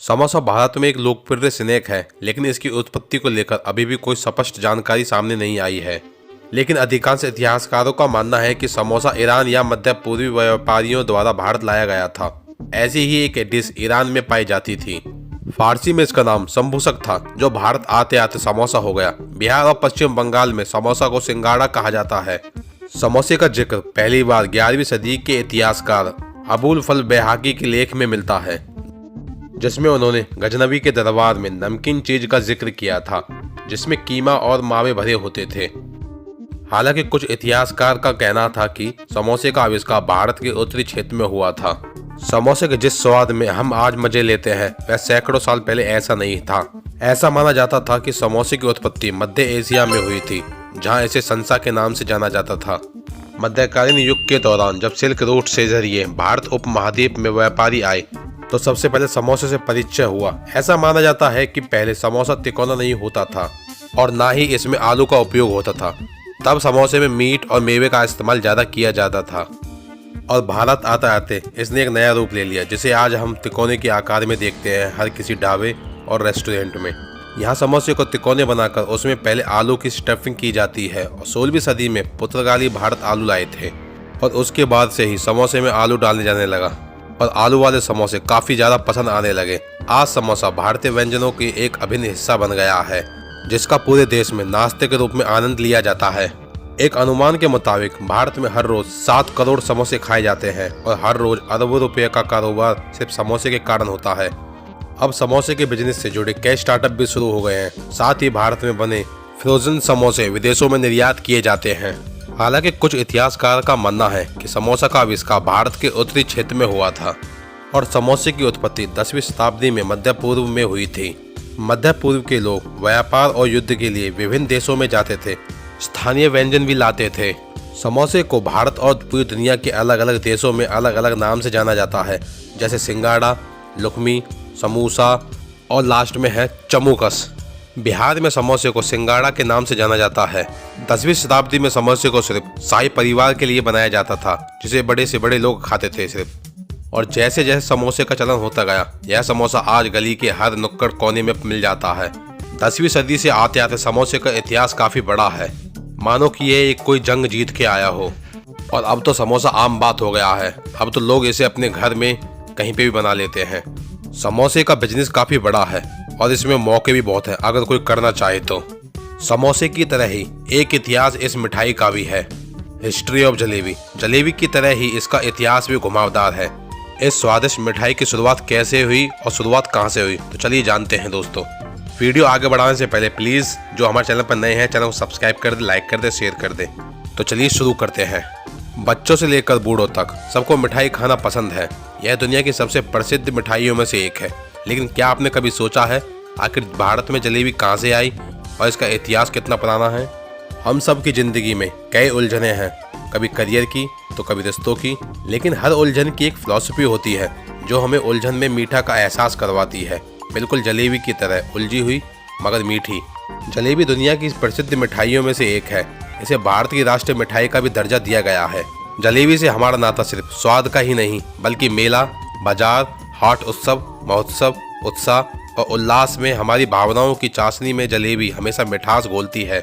समोसा भारत में एक लोकप्रिय स्नैक है, लेकिन इसकी उत्पत्ति को लेकर अभी भी कोई स्पष्ट जानकारी सामने नहीं आई है। लेकिन अधिकांश इतिहासकारों का मानना है कि समोसा ईरान या मध्य पूर्वी व्यापारियों द्वारा भारत लाया गया था। ऐसी ही एक डिश ईरान में पाई जाती थी। फारसी में इसका नाम संभूसक था, जो भारत आते आते समोसा हो गया। बिहार और पश्चिम बंगाल में समोसा को सिंगाड़ा कहा जाता है। समोसे का जिक्र पहली बार 11वीं सदी के इतिहासकार अबुल फल बैहाकी के लेख में मिलता है, जिसमें उन्होंने गजनवी के दरबार में नमकीन चीज का जिक्र किया था, जिसमें कीमा और मावे भरे होते थे। हालांकि कुछ इतिहासकार का कहना था कि समोसे का आविष्कार भारत के उत्तरी क्षेत्र में हुआ था। समोसे के जिस स्वाद में हम आज मजे लेते हैं, वह सैकड़ों साल पहले ऐसा नहीं था। ऐसा माना जाता था कि समोसे की उत्पत्ति मध्य एशिया में हुई थी, जहां इसे संसा के नाम से जाना जाता था। मध्यकालीन युग के दौरान जब सिल्क रूट से जरिए भारत उपमहाद्वीप में व्यापारी आए, तो सबसे पहले समोसे से परिचय हुआ। ऐसा माना जाता है कि पहले समोसा तिकोना नहीं होता था और ना ही इसमें आलू का उपयोग होता था। तब समोसे में मीट और मेवे का इस्तेमाल ज्यादा किया जाता था और भारत आते आते इसने एक नया रूप ले लिया, जिसे आज हम तिकोने के आकार में देखते हैं हर किसी ढाबे और रेस्टोरेंट में। यहाँ समोसे को तिकोने बनाकर उसमें पहले आलू की स्टफिंग की जाती है और 16वीं सदी में पुर्तगाली भारत आलू लाए थे और उसके बाद से ही समोसे में आलू डालने जाने लगा और आलू वाले समोसे काफी ज्यादा पसंद आने लगे। आज समोसा भारतीय व्यंजनों की एक अभिन्न हिस्सा बन गया है, जिसका पूरे देश में नाश्ते के रूप में आनंद लिया जाता है। एक अनुमान के मुताबिक भारत में हर रोज 7 करोड़ समोसे खाए जाते हैं और हर रोज अरबों रुपए का कारोबार सिर्फ समोसे के कारण होता है। अब समोसे के बिजनेस से जुड़े कई स्टार्टअप भी शुरू हो गए हैं। साथ ही भारत में बने फ्रोजन समोसे विदेशों में निर्यात किए जाते हैं। हालांकि कुछ इतिहासकार का मानना है कि समोसा का आविष्कार भारत के उत्तरी क्षेत्र में हुआ था और समोसे की उत्पत्ति 10वीं शताब्दी में मध्य पूर्व में हुई थी। मध्य पूर्व के लोग व्यापार और युद्ध के लिए विभिन्न देशों में जाते थे, स्थानीय व्यंजन भी लाते थे। समोसे को भारत और पूरी दुनिया के अलग अलग देशों में अलग अलग नाम से जाना जाता है, जैसे सिंगाड़ा, लुकमी, समोसा और लास्ट में है चमुकस। बिहार में समोसे को सिंगाड़ा के नाम से जाना जाता है। 10वीं शताब्दी में समोसे को सिर्फ शाही परिवार के लिए बनाया जाता था, जिसे बड़े से बड़े लोग खाते थे सिर्फ। और जैसे जैसे समोसे का चलन होता गया, यह समोसा आज गली के हर नुक्कड़ कोने में मिल जाता है। 10वीं सदी से आते आते समोसे का इतिहास काफी बड़ा है, मानो कि यह एक कोई जंग जीत के आया हो। और अब तो समोसा आम बात हो गया है। अब तो लोग इसे अपने घर में कहीं पे भी बना लेते हैं। समोसे का बिजनेस काफी बड़ा है और इसमें मौके भी बहुत है अगर कोई करना चाहे तो। समोसे की तरह ही एक इतिहास इस मिठाई का भी है, हिस्ट्री ऑफ जलेबी। जलेबी की तरह ही इसका इतिहास भी घुमावदार है। इस स्वादिष्ट मिठाई की शुरुआत कैसे हुई और शुरुआत कहाँ से हुई, तो चलिए जानते हैं दोस्तों। वीडियो आगे बढ़ाने से पहले प्लीज जो हमारे चैनल पर नए हैं, चैनल को सब्सक्राइब कर दे, लाइक कर दे, शेयर कर दे। तो चलिए शुरू करते हैं। बच्चों से लेकर बूढ़ों तक सबको मिठाई खाना पसंद है। यह दुनिया की सबसे प्रसिद्ध मिठाइयों में से एक है। लेकिन क्या आपने कभी सोचा है आखिर भारत में जलेबी कहाँ से आई और इसका इतिहास कितना पुराना है? हम सब की जिंदगी में कई उलझनें हैं, कभी करियर की तो कभी रिश्तों की। लेकिन हर उलझन की एक फिलॉसफी होती है जो हमें उलझन में मीठा का एहसास करवाती है, बिल्कुल जलेबी की तरह उलझी हुई मगर मीठी। जलेबी दुनिया की प्रसिद्ध मिठाइयों में से एक है। इसे भारत की राष्ट्रीय मिठाई का भी दर्जा दिया गया है। जलेबी से हमारा नाता सिर्फ स्वाद का ही नहीं, बल्कि मेला, बाजार, हाट उत्सव, महोत्सव, उत्साह और उल्लास में हमारी भावनाओं की चाशनी में जलेबी हमेशा मिठास घोलती है।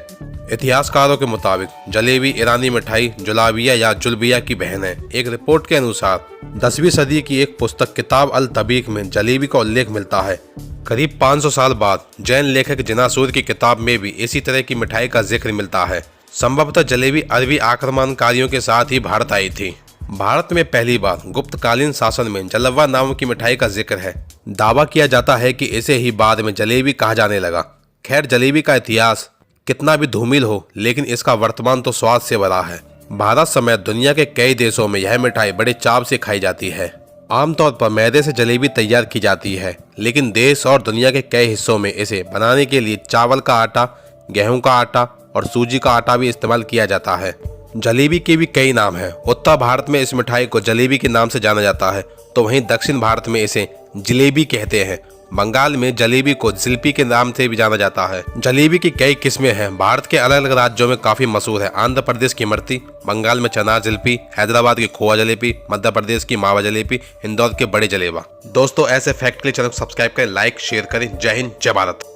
इतिहासकारों के मुताबिक जलेबी ईरानी मिठाई जुलाबिया या जुलबिया की बहन है। एक रिपोर्ट के अनुसार 10वीं सदी की एक पुस्तक किताब अल तबीक में जलेबी का उल्लेख मिलता है। करीब 500 साल बाद जैन लेखक जिनासूर की किताब में भी इसी तरह की मिठाई का जिक्र मिलता है। संभवतः जलेबी अरबी आक्रमणकारियों के साथ ही भारत आई थी। भारत में पहली बार गुप्तकालीन शासन में जलवा नाम की मिठाई का जिक्र है। दावा किया जाता है कि इसे ही बाद में जलेबी कहा जाने लगा। खैर, जलेबी का इतिहास कितना भी धूमिल हो, लेकिन इसका वर्तमान तो स्वाद से भरा है। भारत समेत दुनिया के कई देशों में यह मिठाई बड़े चाव से खाई जाती है। आमतौर पर मैदे से जलेबी तैयार की जाती है, लेकिन देश और दुनिया के कई हिस्सों में इसे बनाने के लिए चावल का आटा, गेहूं का आटा और सूजी का आटा भी इस्तेमाल किया जाता है। जलेबी के भी कई नाम हैं। उत्तर भारत में इस मिठाई को जलेबी के नाम से जाना जाता है, तो वहीं दक्षिण भारत में इसे जलेबी कहते हैं बंगाल में जलेबी को जिलेबी के नाम से भी जाना जाता है। जलेबी की कई किस्में हैं। भारत के अलग अलग राज्यों में काफी मशहूर है। आंध्र प्रदेश की इमरती, बंगाल में चना जलेबी, हैदराबाद की खोआ जलेबी, मध्य प्रदेश की मावा जलेबी, इंदौर के बड़े जलेबा। दोस्तों ऐसे फैक्ट के लिए चैनल को सब्सक्राइब करें, लाइक शेयर करें। जय हिंद, जय भारत।